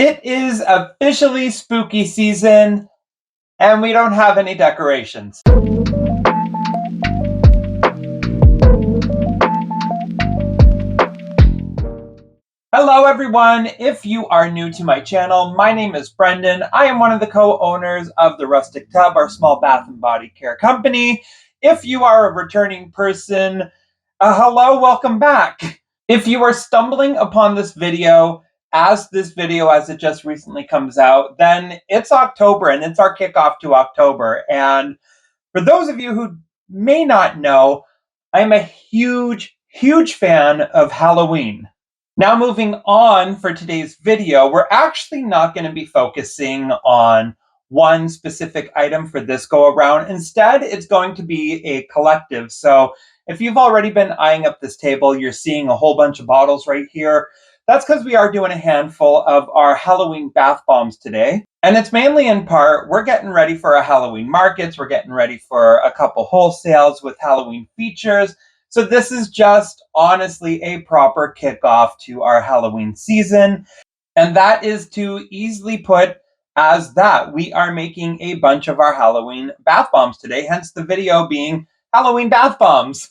It is officially spooky season, and we don't have any decorations. Hello everyone, if you are new to my channel, my name is Brendan. I am one of the co-owners of the Rustic Tub, our small bath and body care company. If you are a returning person, hello, welcome back. If you are stumbling upon this video as it just recently comes out, then it's October and it's our kickoff to October. And for those of you who may not know, I'm a huge fan of Halloween. Now moving on for today's video, we're actually not going to be focusing on one specific item for this go around. Instead, it's going to be a collective. So if you've already been eyeing up this table, you're seeing a whole bunch of bottles right here. That's because we are doing a handful of our Halloween bath bombs today. And it's mainly in part, we're getting ready for our Halloween markets. We're getting ready for a couple wholesales with Halloween features. So this is just honestly a proper kickoff to our Halloween season. And that is to easily put as that. We are making a bunch of our Halloween bath bombs today, hence the video being Halloween bath bombs.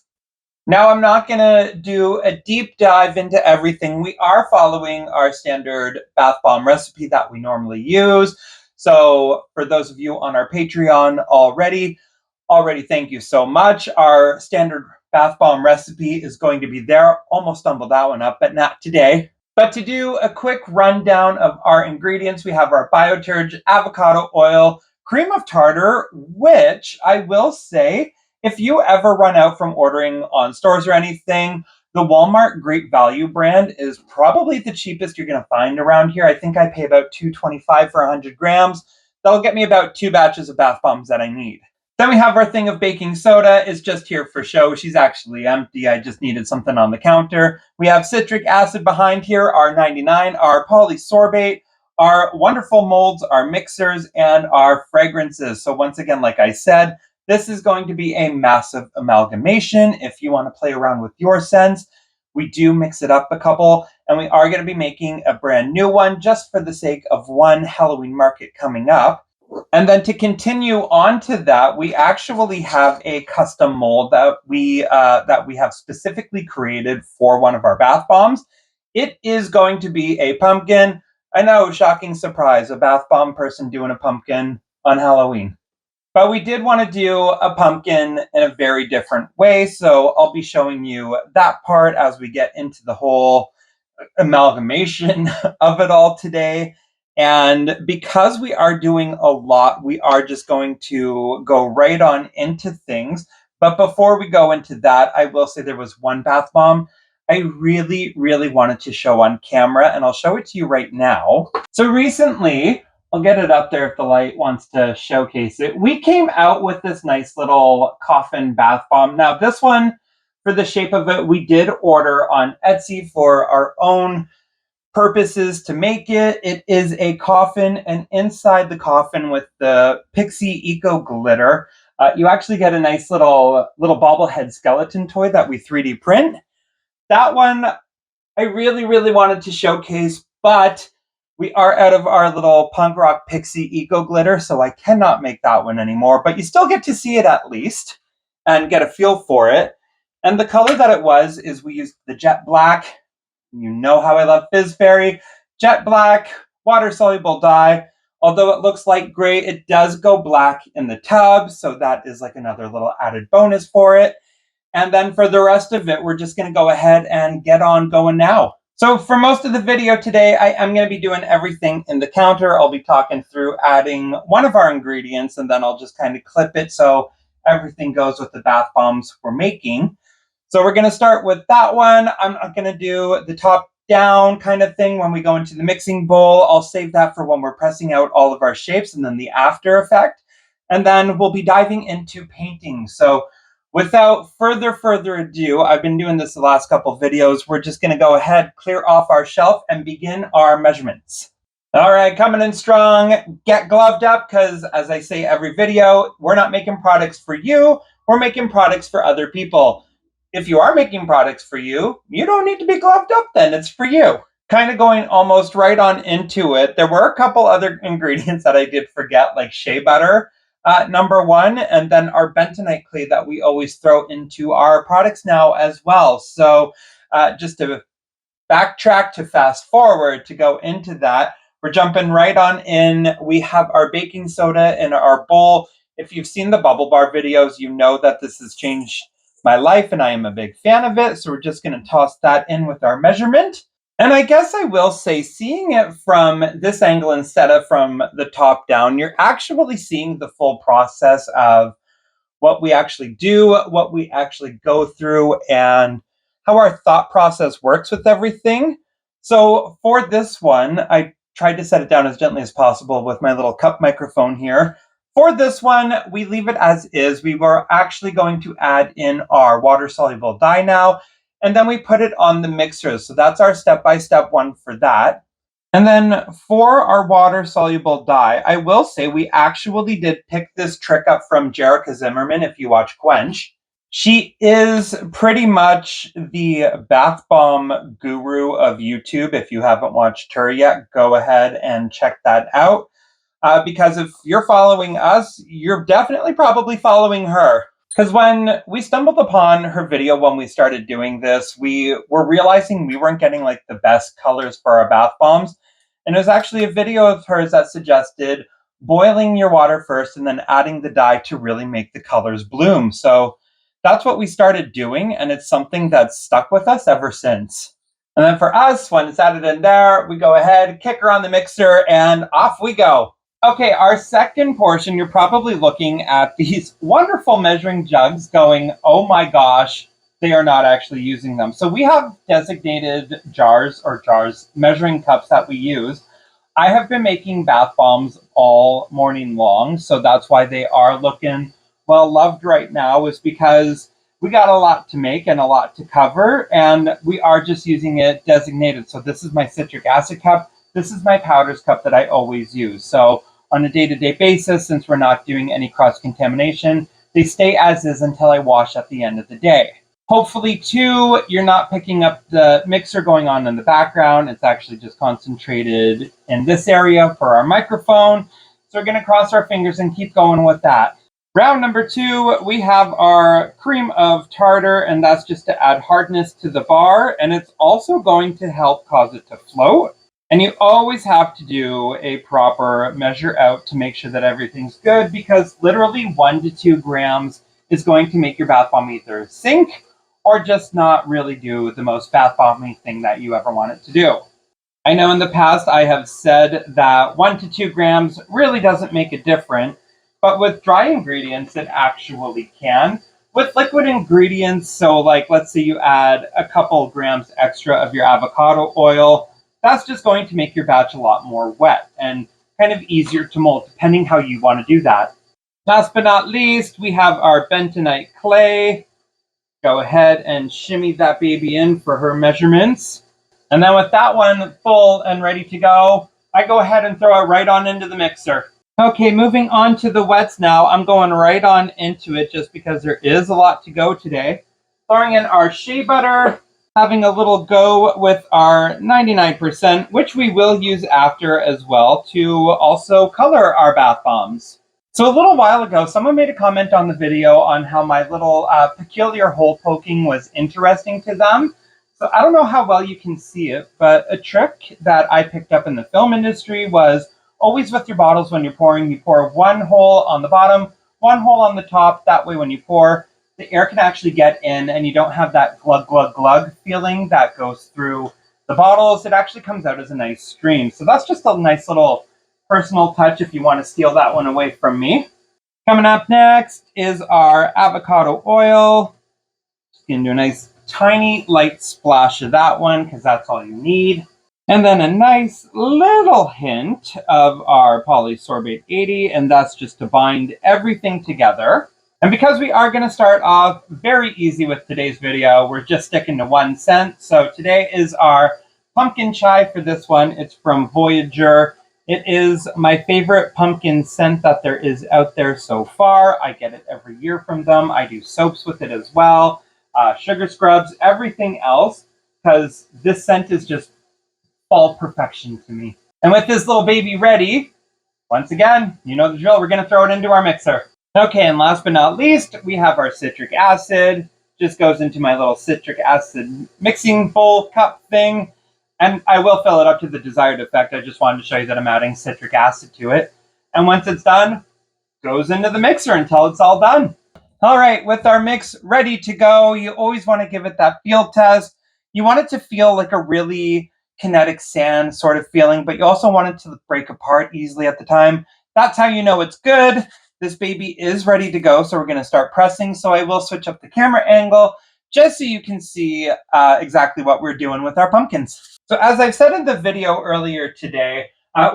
Now, I'm not going to do a deep dive into everything. We are following our standard bath bomb recipe that we normally use. So for those of you on our Patreon already, thank you so much. Our standard bath bomb recipe is going to be there. Almost stumbled that one up, but not today. But to do a quick rundown of our ingredients, we have our bioturge, avocado oil, cream of tartar, which I will say, if you ever run out from ordering on stores or anything, the Walmart Great Value brand is probably the cheapest you're going to find around here. I think I pay about $2.25 for 100 grams. That'll get me about 2 batches of bath bombs that I need. Then we have our thing of baking soda. It's just here for show. She's actually empty. I just needed something on the counter. We have citric acid behind here, our 99, our polysorbate, our wonderful molds, our mixers, and our fragrances. So once again, like I said, this is going to be a massive amalgamation. If you want to play around with your scents, we do mix it up a couple, and we are going to be making a brand new one just for the sake of one Halloween market coming up. And then to continue on to that, we actually have a custom mold that we have specifically created for one of our bath bombs. It is going to be a pumpkin. I know, shocking surprise, a bath bomb person doing a pumpkin on Halloween. But we did want to do a pumpkin in a very different way, so I'll be showing you that part as we get into the whole amalgamation of it all today. And because we are doing a lot, we are just going to go right on into things. But before we go into that, I will say there was one bath bomb I really wanted to show on camera, and I'll show it to you right now. So recently, I'll get it up there if the light wants to showcase it. We came out with this nice little coffin bath bomb. Now this one, for the shape of it, we did order on Etsy for our own purposes to make it. It is a coffin, and inside the coffin with the Pixie Eco Glitter, you actually get a nice little bobblehead skeleton toy that we 3D print. That one I really wanted to showcase, but we are out of our little punk rock Pixie Eco Glitter, so I cannot make that one anymore, but you still get to see it at least and get a feel for it. And the color that it was is we used the jet black. You know how I love Fizz Fairy. Jet black, water-soluble dye. Although it looks light gray, it does go black in the tub, so that is like another little added bonus for it. And then for the rest of it, we're just going to go ahead and get on going now. So for most of the video today, I am going to be doing everything in the counter. I'll be talking through adding one of our ingredients, and then I'll just kind of clip it so everything goes with the bath bombs we're making. So we're going to start with that one. I'm not going to do the top down kind of thing when we go into the mixing bowl. I'll save that for when we're pressing out all of our shapes and then the after effect. And then we'll be diving into painting. So without further ado, I've been doing this the last couple videos. We're just going to go ahead, clear off our shelf, and begin our measurements. All right, coming in strong. Get gloved up, because as I say every video, we're not making products for you. We're making products for other people. If you are making products for you, you don't need to be gloved up then. It's for you. kind of going almost right on into it, there were a couple other ingredients that I did forget, like shea butter, number one, and then our bentonite clay that we always throw into our products now as well. So just to backtrack to fast forward to go into that, we're jumping right on in. We have our baking soda in our bowl. If you've seen the bubble bar videos, you know that this has changed my life and I am a big fan of it. So we're just going to toss that in with our measurement. And I guess I will say, seeing it from this angle instead of from the top down, you're actually seeing the full process of what we actually do, what we actually go through, and how our thought process works with everything. So for this one, I tried to set it down as gently as possible with my little cup microphone here. For this one, we leave it as is. We were actually going to add in our water-soluble dye now, and then we put it on the mixer. So that's our step-by-step one for that. And then for our water-soluble dye, I will say we actually did pick this trick up from Jerica Zimmerman, if you watch Quench. She is pretty much the bath bomb guru of YouTube. If you haven't watched her yet, go ahead and check that out. Because if you're following us, you're definitely probably following her. Because when we stumbled upon her video when we started doing this, we were realizing we weren't getting like the best colors for our bath bombs. And it was actually a video of hers that suggested boiling your water first and then adding the dye to really make the colors bloom. So that's what we started doing, and it's something that's stuck with us ever since. And then for us, when it's added in there, we go ahead, kick her on the mixer, and off we go. Okay, our second portion, you're probably looking at these wonderful measuring jugs going, oh my gosh, they are not actually using them. So we have designated measuring cups that we use. I have been making bath bombs all morning long, so that's why they are looking well loved right now, is because we got a lot to make and a lot to cover, and we are just using it designated. So this is my citric acid cup. This is my powders cup that I always use. So on a day-to-day basis, since we're not doing any cross-contamination, they stay as is until I wash at the end of the day. Hopefully, too, you're not picking up the mixer going on in the background. It's actually just concentrated in this area for our microphone. So we're going to cross our fingers and keep going with that. Round number 2, we have our cream of tartar, and that's just to add hardness to the bar, and it's also going to help cause it to float. And you always have to do a proper measure out to make sure that everything's good, because literally 1 to 2 grams is going to make your bath bomb either sink or just not really do the most bath bombing thing that you ever want it to do. I know in the past I have said that 1 to 2 grams really doesn't make a difference, but with dry ingredients it actually can. With liquid ingredients, so like let's say you add a couple grams extra of your avocado oil, that's just going to make your batch a lot more wet and kind of easier to mold, depending how you want to do that. Last but not least, we have our bentonite clay. Go ahead and shimmy that baby in for her measurements. And then with that one full and ready to go, I go ahead and throw it right on into the mixer. Okay, moving on to the wets now. I'm going right on into it just because there is a lot to go today. Throwing in our shea butter, having a little go with our 99%, which we will use after as well to also color our bath bombs. So a little while ago, someone made a comment on the video on how my little peculiar hole poking was interesting to them. So I don't know how well you can see it, but a trick that I picked up in the film industry was always with your bottles when you're pouring, you pour one hole on the bottom, one hole on the top. That way when you pour, the air can actually get in and you don't have that glug, glug, glug feeling that goes through the bottles. It actually comes out as a nice stream. So that's just a nice little personal touch if you want to steal that one away from me. Coming up next is our avocado oil. Just going to do a nice tiny light splash of that one because that's all you need. And then a nice little hint of our polysorbate 80, and that's just to bind everything together. And because we are going to start off very easy with today's video, we're just sticking to 1 scent. So today is our pumpkin chai for this one. It's from Voyager. It is my favorite pumpkin scent that there is out there so far. I get it every year from them. I do soaps with it as well, sugar scrubs, everything else, because this scent is just fall perfection to me. And with this little baby ready, once again, you know the drill, we're going to throw it into our mixer. Okay, and last but not least, we have our citric acid. Just goes into my little citric acid mixing bowl cup thing. And I will fill it up to the desired effect. I just wanted to show you that I'm adding citric acid to it. And once it's done, goes into the mixer until it's all done. All right, with our mix ready to go, you always want to give it that field test. You want it to feel like a really kinetic sand sort of feeling, but you also want it to break apart easily at the time. That's how you know it's good. This baby is ready to go, so we're going to start pressing. So I will switch up the camera angle just so you can see exactly what we're doing with our pumpkins. So as I've said in the video earlier today,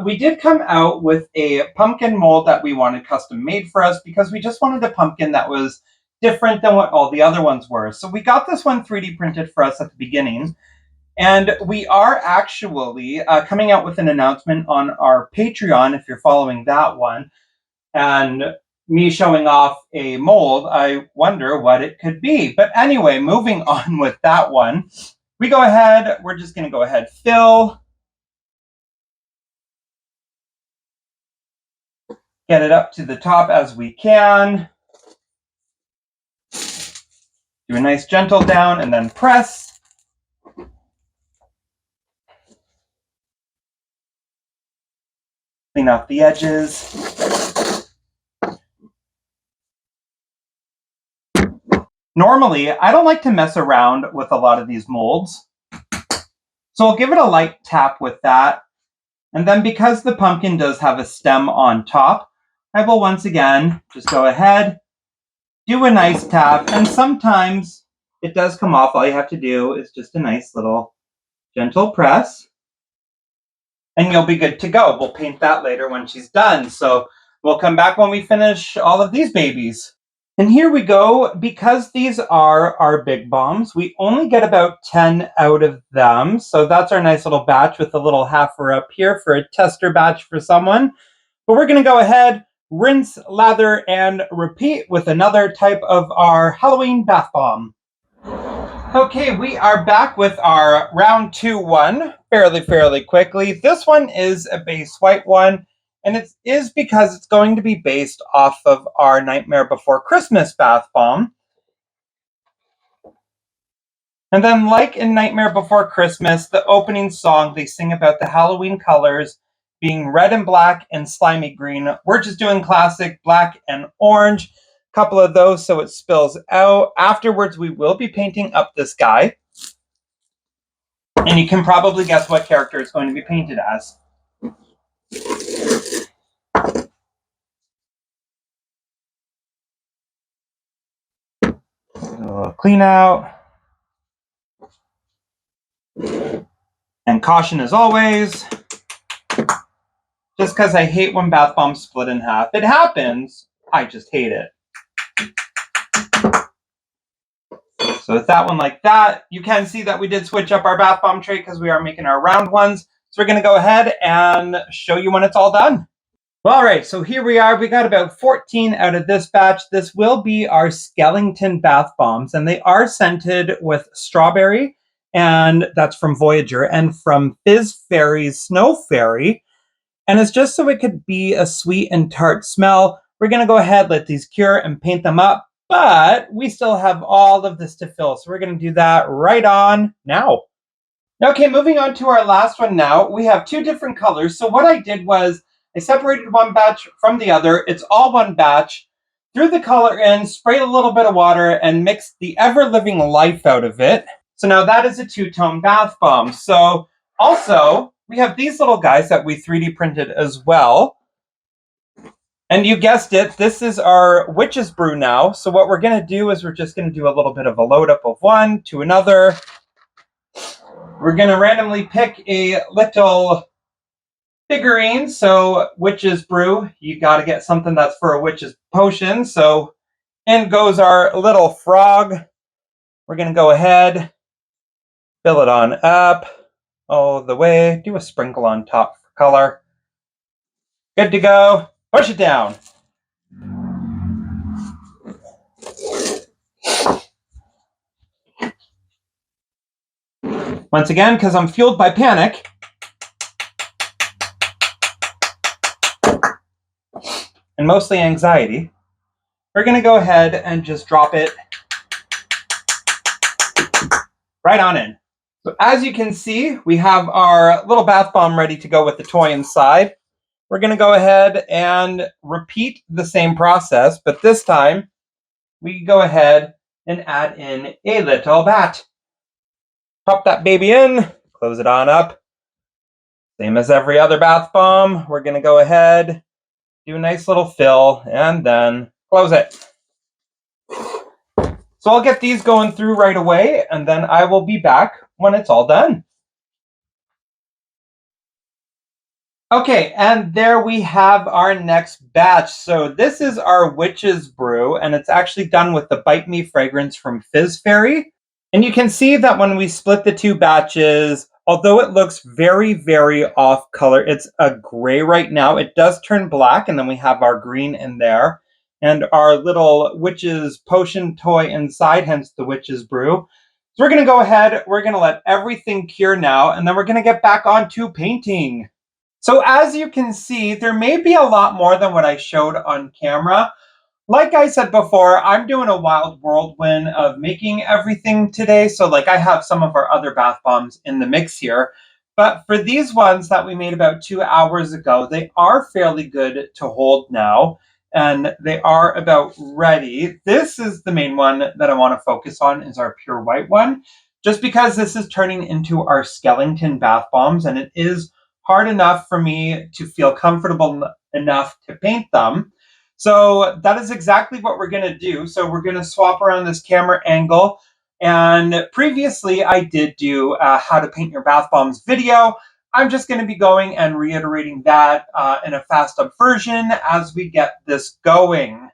we did come out with a pumpkin mold that we wanted custom made for us because we just wanted a pumpkin that was different than what all the other ones were. So we got this one 3D printed for us at the beginning. And we are actually coming out with an announcement on our Patreon, if you're following that one, and me showing off a mold. I wonder what it could be. But anyway, moving on with that one, we're just going to go ahead, fill. Get it up to the top as we can. Do a nice gentle down and then press. Clean off the edges. Normally, I don't like to mess around with a lot of these molds. So I'll give it a light tap with that. And then because the pumpkin does have a stem on top, I will once again just go ahead, do a nice tap, and sometimes it does come off. All you have to do is just a nice little gentle press, and you'll be good to go. We'll paint that later when she's done. So we'll come back when we finish all of these babies. And here we go. Because these are our big bombs, we only get about 10 out of them. So that's our nice little batch with a little halfer up here for a tester batch for someone. But we're going to go ahead, rinse, lather, and repeat with another type of our Halloween bath bomb. Okay, we are back with our round 2-1 fairly quickly. This one is a base white one, and it is because it's going to be based off of our Nightmare Before Christmas bath bomb. And then, like in Nightmare Before Christmas, the opening song, they sing about the Halloween colors being red and black and slimy green. We're just doing classic black and orange. A couple of those so it spills out. Afterwards, we will be painting up this guy. And you can probably guess what character it's going to be painted as. A little clean out. And caution as always. Just because I hate when bath bombs split in half. It happens, I just hate it. So with that one like that, you can see that we did switch up our bath bomb tray because we are making our round ones. So we're going to go ahead and show you when it's all done. All right, so here we are. We got about 14 out of this batch. This will be our Skellington bath bombs, and they are scented with strawberry, and that's from Voyager, and from Fizz Fairy's Snow Fairy. And it's just so it could be a sweet and tart smell. We're going to go ahead, let these cure, and paint them up. But we still have all of this to fill, so we're going to do that right on now. Okay, moving on to our last one now. We have two different colors. So what I did was I separated one batch from the other. It's all one batch. Threw the color in, sprayed a little bit of water, and mixed the ever-living life out of it. So now that is a two-tone bath bomb. So also, we have these little guys that we 3D printed as well. And you guessed it, this is our Witches Brew now. So what we're going to do is we're just going to do a little bit of a load up of one to another. We're going to randomly pick a little figurine. So Witches Brew, you got to get something that's for a witch's potion. So in goes our little frog. We're going to go ahead, fill it on up all the way. Do a sprinkle on top for color. Good to go. Push it down. Once again, because I'm fueled by panic, and mostly anxiety, we're going to go ahead and just drop it right on in. So as you can see, we have our little bath bomb ready to go with the toy inside. We're going to go ahead and repeat the same process, but this time we go ahead and add in a little bat. Pop that baby in, close it on up. Same as every other bath bomb, we're going to go ahead, do a nice little fill, and then close it. So I'll get these going through right away, and then I will be back when it's all done. Okay, and there we have our next batch. So this is our Witches Brew, and it's actually done with the Bite Me fragrance from Fizz Fairy. And you can see that when we split the two batches, although it looks very, very off color, it's a gray right now. It does turn black, and then we have our green in there. And our little Witches potion toy inside, hence the Witches Brew. So we're going to go ahead, we're going to let everything cure now, and then we're going to get back on to painting. So as you can see, there may be a lot more than what I showed on camera. Like I said before, I'm doing a wild whirlwind of making everything today. So like I have some of our other bath bombs in the mix here. But for these ones that we made about 2 hours ago, they are fairly good to hold now. And they are about ready. This is the main one that I want to focus on, is our pure white one. Just because this is turning into our Skellington bath bombs, and it is hard enough for me to feel comfortable enough to paint them. So that is exactly what we're going to do. So we're going to swap around this camera angle. And previously I did do how to paint your bath bombs video. I'm just going to be going and reiterating that in a fast up version as we get this going.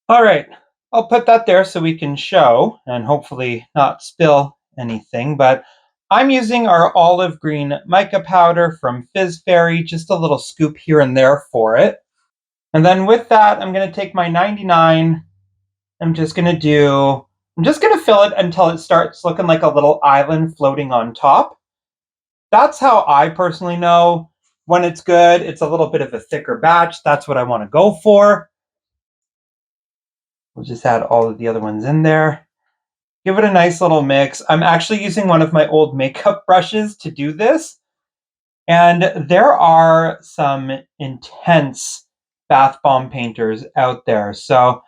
All right, I'll put that there so we can show and hopefully not spill anything, but I'm using our olive green mica powder from Fizz Fairy, just a little scoop here and there for it. And then with that, I'm going to take my 99. I'm just going to fill it until it starts looking like a little island floating on top. That's how I personally know when it's good. It's a little bit of a thicker batch. That's what I want to go for. We'll just add all of the other ones in there. Give it a nice little mix. I'm actually using one of my old makeup brushes to do this. And there are some intense bath bomb painters out there. So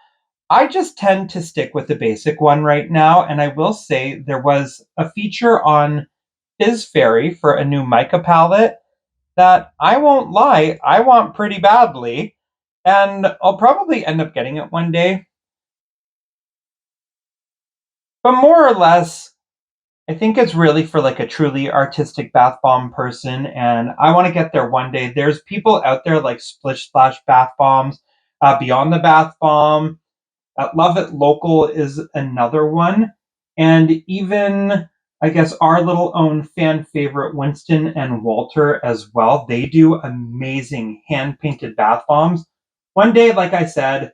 I just tend to stick with the basic one right now. And I will say there was a feature on Fizz Fairy for a new mica palette that, I won't lie, I want pretty badly. And I'll probably end up getting it one day. But more or less, I think it's really for like a truly artistic bath bomb person, and I want to get there one day. There's people out there like Splish Splash Bath Bombs, Beyond the Bath Bomb, Love It Local is another one, and even I guess our little own fan favorite Winston and Walter as well. They do amazing hand painted bath bombs. One day, like I said,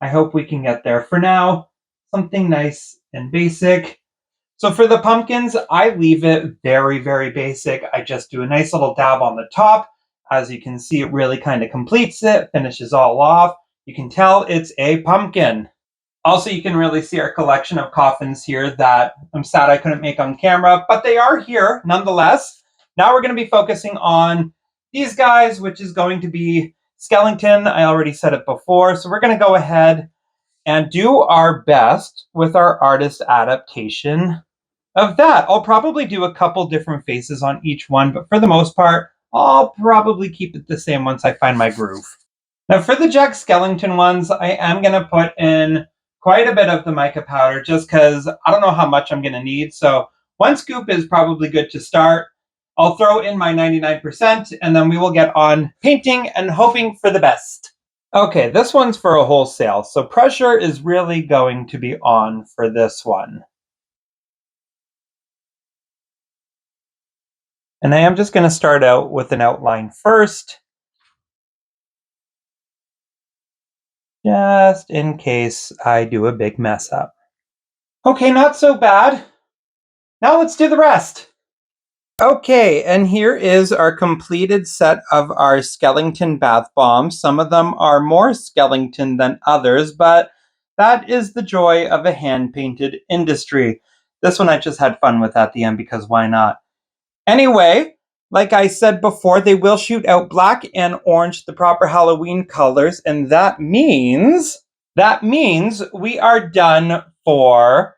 I hope we can get there. For now, something nice and basic. So for the pumpkins, I leave it very, very basic. I just do a nice little dab on the top. As you can see, it really kind of completes it, finishes all off. You can tell it's a pumpkin. Also, you can really see our collection of coffins here that I'm sad I couldn't make on camera, but they are here nonetheless. Now we're going to be focusing on these guys, which is going to be Skellington. I already said it before, so we're going to go ahead and do our best with our artist adaptation of that. I'll probably do a couple different faces on each one, but for the most part, I'll probably keep it the same once I find my groove. Now for the Jack Skellington ones, I am going to put in quite a bit of the mica powder just because I don't know how much I'm going to need. So 1 scoop is probably good to start. I'll throw in my 99% and then we will get on painting and hoping for the best. Okay, this one's for a wholesale, so pressure is really going to be on for this one. And I am just going to start out with an outline first, just in case I do a big mess up. Okay, not so bad. Now let's do the rest. Okay, and here is our completed set of our Skellington bath bombs. Some of them are more Skellington than others, but that is the joy of a hand-painted industry. This one I just had fun with at the end because why not? Anyway, like I said before, they will shoot out black and orange, the proper Halloween colors, and that means we are done for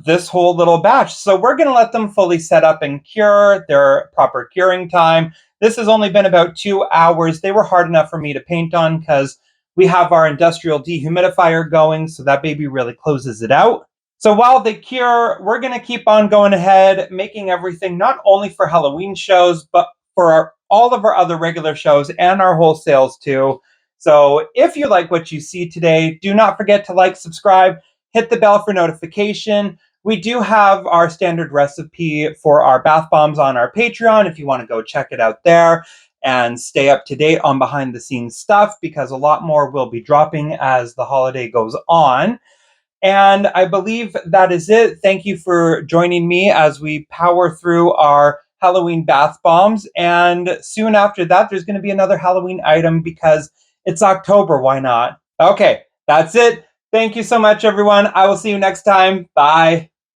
this whole little batch. So we're going to let them fully set up and cure their proper curing time. This has only been about 2 hours. They were hard enough for me to paint on because we have our industrial dehumidifier going, so that baby really closes it out. So while they cure, we're going to keep on going ahead, making everything not only for Halloween shows, but for all of our other regular shows and our wholesales too. So if you like what you see today, do not forget to like, subscribe, hit the bell for notification. We do have our standard recipe for our bath bombs on our Patreon if you want to go check it out there and stay up to date on behind the scenes stuff, because a lot more will be dropping as the holiday goes on. And I believe that is it. Thank you for joining me as we power through our Halloween bath bombs. And soon after that, there's going to be another Halloween item because it's October. Why not? Okay, that's it. Thank you so much, everyone. I will see you next time. Bye.